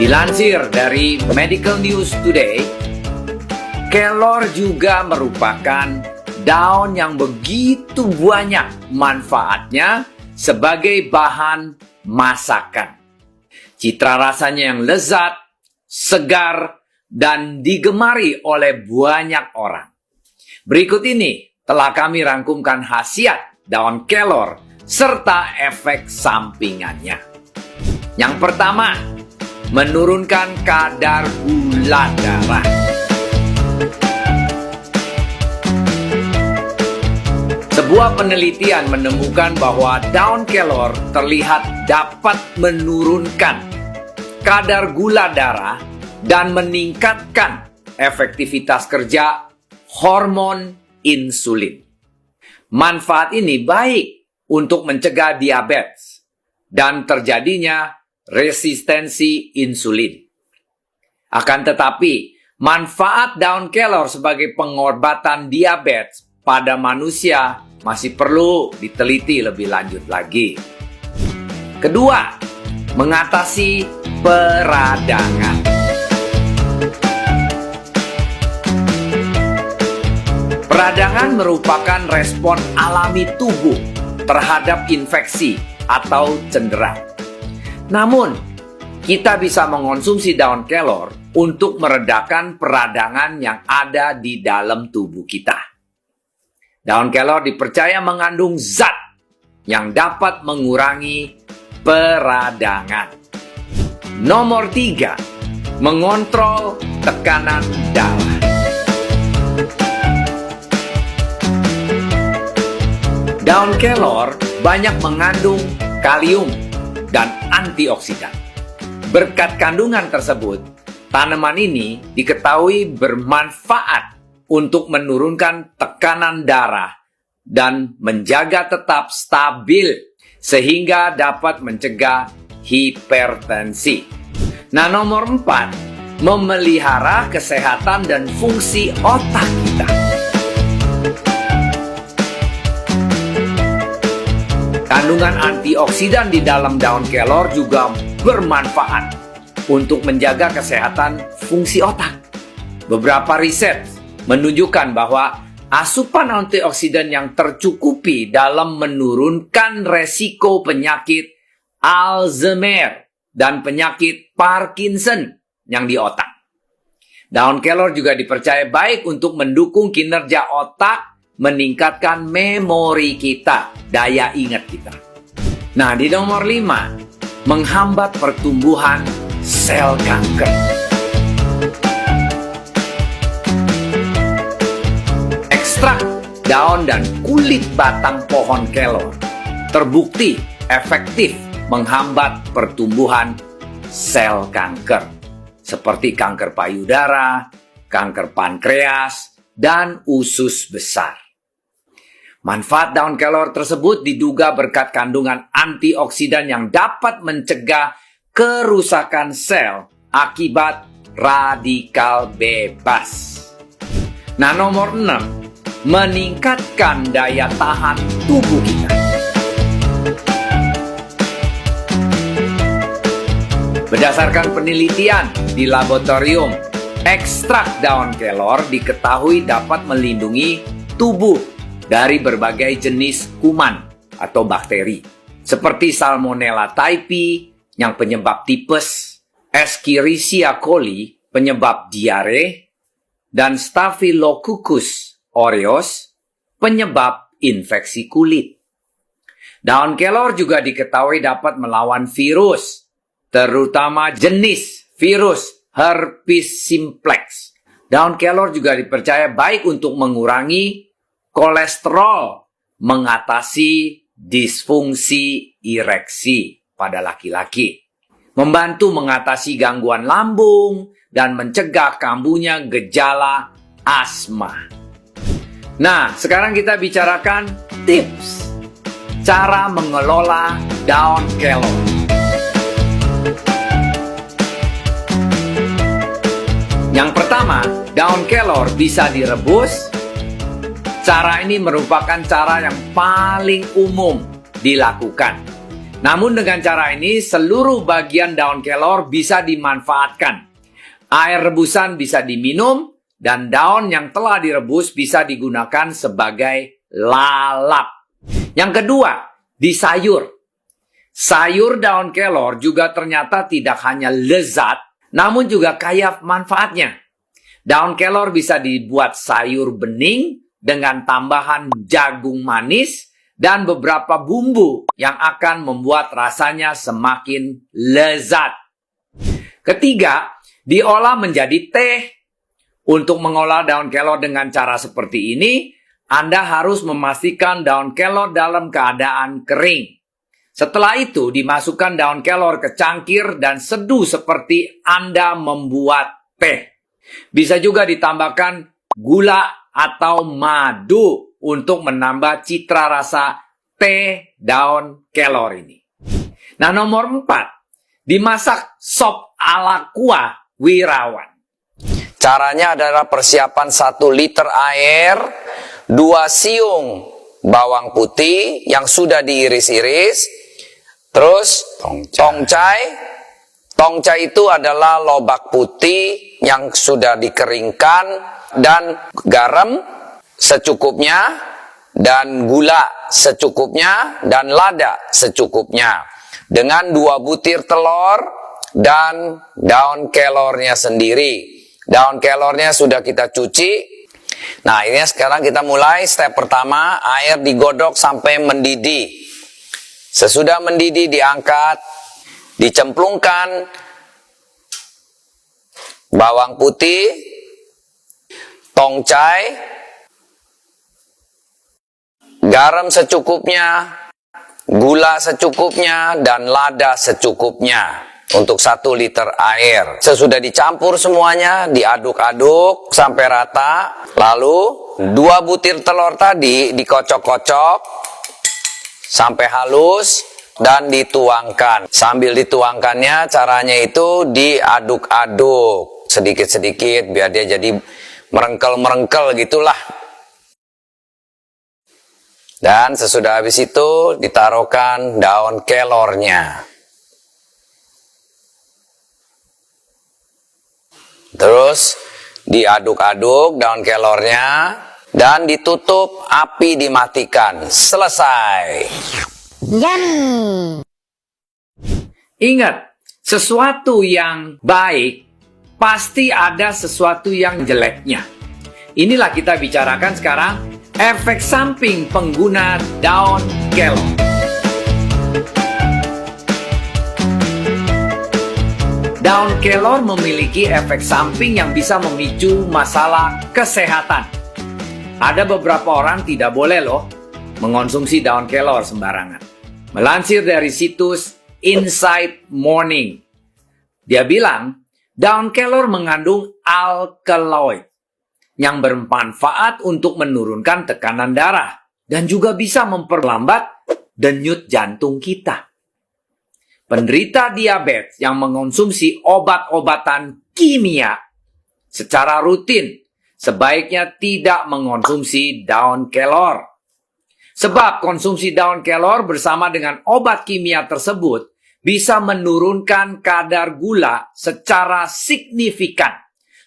Dilansir dari Medical News Today, kelor juga merupakan daun yang begitu banyak manfaatnya sebagai bahan masakan. Citra rasanya yang lezat, segar, dan digemari oleh banyak orang. Berikut ini telah kami rangkumkan khasiat daun kelor serta efek sampingannya. Yang pertama, menurunkan kadar gula darah. Sebuah penelitian menemukan bahwa daun kelor terlihat dapat menurunkan kadar gula darah dan meningkatkan efektivitas kerja hormon insulin. Manfaat ini baik untuk mencegah diabetes dan terjadinya resistensi insulin. Akan tetapi, manfaat daun kelor sebagai pengobatan diabetes pada manusia masih perlu diteliti lebih lanjut lagi. Kedua, mengatasi peradangan. Peradangan merupakan respon alami tubuh terhadap infeksi atau cedera. Namun, kita bisa mengonsumsi daun kelor untuk meredakan peradangan yang ada di dalam tubuh kita. Daun kelor dipercaya mengandung zat yang dapat mengurangi peradangan. Nomor 3, mengontrol tekanan darah. Daun kelor banyak mengandung kalium dan antioksidan. Berkat kandungan tersebut, tanaman ini diketahui bermanfaat untuk menurunkan tekanan darah dan menjaga tetap stabil sehingga dapat mencegah hipertensi. Nah, nomor 4, memelihara kesehatan dan fungsi otak kita. Kandungan antioksidan di dalam daun kelor juga bermanfaat untuk menjaga kesehatan fungsi otak. Beberapa riset menunjukkan bahwa asupan antioksidan yang tercukupi dalam menurunkan resiko penyakit Alzheimer dan penyakit Parkinson yang di otak. Daun kelor juga dipercaya baik untuk mendukung kinerja otak, meningkatkan memori kita, daya ingat kita. Nah, di nomor 5, menghambat pertumbuhan sel kanker. Ekstrak daun dan kulit batang pohon kelor terbukti efektif menghambat pertumbuhan sel kanker, seperti kanker payudara, kanker pankreas, dan usus besar. Manfaat daun kelor tersebut diduga berkat kandungan antioksidan yang dapat mencegah kerusakan sel akibat radikal bebas. Nah, nomor 6, meningkatkan daya tahan tubuh kita. Berdasarkan penelitian di laboratorium, ekstrak daun kelor diketahui dapat melindungi tubuh dari berbagai jenis kuman atau bakteri, seperti Salmonella typhi yang penyebab tipes, Escherichia coli penyebab diare, dan Staphylococcus aureus penyebab infeksi kulit. Daun kelor juga diketahui dapat melawan virus, terutama jenis virus herpes simplex. Daun kelor juga dipercaya baik untuk mengurangi kolesterol, mengatasi disfungsi ereksi pada laki-laki, membantu mengatasi gangguan lambung, dan mencegah kambuhnya gejala asma. Nah, sekarang kita bicarakan tips cara mengelola daun kelor. Yang pertama, daun kelor bisa direbus. Cara ini merupakan cara yang paling umum dilakukan. Namun dengan cara ini, seluruh bagian daun kelor bisa dimanfaatkan. Air rebusan bisa diminum, dan daun yang telah direbus bisa digunakan sebagai lalap. Yang kedua, di sayur. Sayur daun kelor juga ternyata tidak hanya lezat, namun juga kaya manfaatnya. Daun kelor bisa dibuat sayur bening dengan tambahan jagung manis dan beberapa bumbu yang akan membuat rasanya semakin lezat. Ketiga, diolah menjadi teh. Untuk mengolah daun kelor dengan cara seperti ini, Anda harus memastikan daun kelor dalam keadaan kering. Setelah itu, dimasukkan daun kelor ke cangkir dan seduh seperti Anda membuat teh. Bisa juga ditambahkan gula atau madu untuk menambah citra rasa teh daun kelor ini. Nah, nomor 4, dimasak sop ala kuah Wirawan. Caranya adalah persiapan 1 liter air, 2 siung bawang putih yang sudah diiris-iris, terus tongcai. Tongcai itu adalah lobak putih yang sudah dikeringkan, dan garam secukupnya, dan gula secukupnya, dan lada secukupnya. Dengan 2 butir telur dan daun kelornya sendiri. Daun kelornya sudah kita cuci. Nah, ini sekarang kita mulai step pertama, air digodok sampai mendidih. Sesudah mendidih diangkat, dicemplungkan bawang putih, tongcai, garam secukupnya, gula secukupnya, dan lada secukupnya. Untuk 1 liter air. Sesudah dicampur semuanya, diaduk-aduk sampai rata. Lalu 2 butir telur tadi dikocok-kocok sampai halus dan dituangkan. Sambil dituangkannya, caranya itu diaduk-aduk sedikit-sedikit biar dia jadi merengkel-merengkel gitulah. Dan sesudah habis itu ditaruhkan daun kelornya. Terus diaduk-aduk daun kelornya dan ditutup, api dimatikan. Selesai. Yummy. Ingat, sesuatu yang baik pasti ada sesuatu yang jeleknya. Inilah kita bicarakan sekarang efek samping pengguna daun kelor. Daun kelor memiliki efek samping yang bisa memicu masalah kesehatan. Ada beberapa orang tidak boleh loh mengonsumsi daun kelor sembarangan. Melansir dari situs Inside Morning, dia bilang daun kelor mengandung alkaloid yang bermanfaat untuk menurunkan tekanan darah dan juga bisa memperlambat denyut jantung kita. Penderita diabetes yang mengonsumsi obat-obatan kimia secara rutin sebaiknya tidak mengonsumsi daun kelor. Sebab konsumsi daun kelor bersama dengan obat kimia tersebut bisa menurunkan kadar gula secara signifikan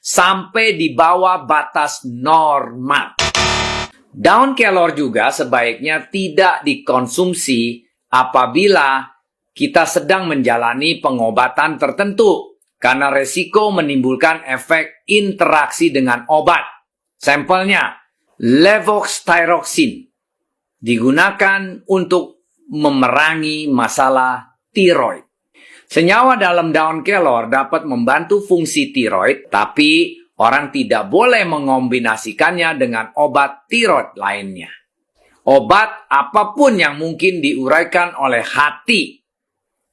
sampai di bawah batas normal. Daun kelor juga sebaiknya tidak dikonsumsi apabila kita sedang menjalani pengobatan tertentu karena resiko menimbulkan efek interaksi dengan obat. Sampelnya, levothyroxine digunakan untuk memerangi masalah tiroid. Senyawa dalam daun kelor dapat membantu fungsi tiroid, tapi orang tidak boleh mengombinasikannya dengan obat tiroid lainnya. Obat apapun yang mungkin diuraikan oleh hati,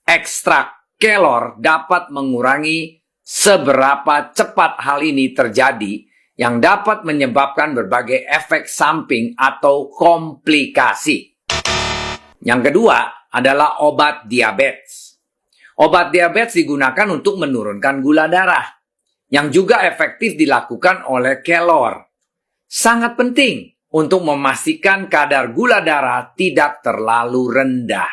ekstrak kelor dapat mengurangi seberapa cepat hal ini terjadi yang dapat menyebabkan berbagai efek samping atau komplikasi. Yang kedua adalah obat diabetes. Obat diabetes digunakan untuk menurunkan gula darah, yang juga efektif dilakukan oleh kelor. Sangat penting untuk memastikan kadar gula darah tidak terlalu rendah.